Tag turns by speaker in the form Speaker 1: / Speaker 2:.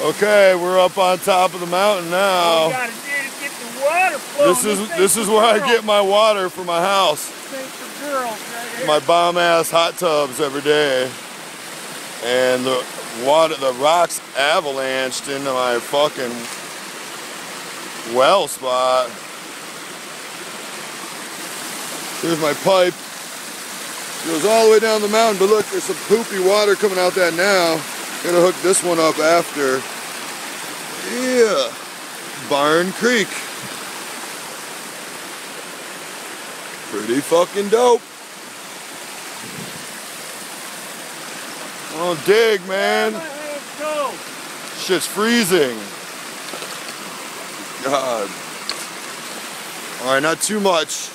Speaker 1: Okay, we're up on top of the mountain now.
Speaker 2: All we gotta do is get the water flowing.
Speaker 1: This is where I get my water for my house.
Speaker 2: This ain't for girls right here.
Speaker 1: My bomb ass hot tubs every day. And the rocks avalanched into my fucking well spot. Here's my pipe. Goes all the way down the mountain, but look, there's some poopy water coming out that now. Gonna hook this one up after. Yeah, Barn Creek. Pretty fucking dope. Oh, dig, man. Shit's freezing. God. All right, not too much.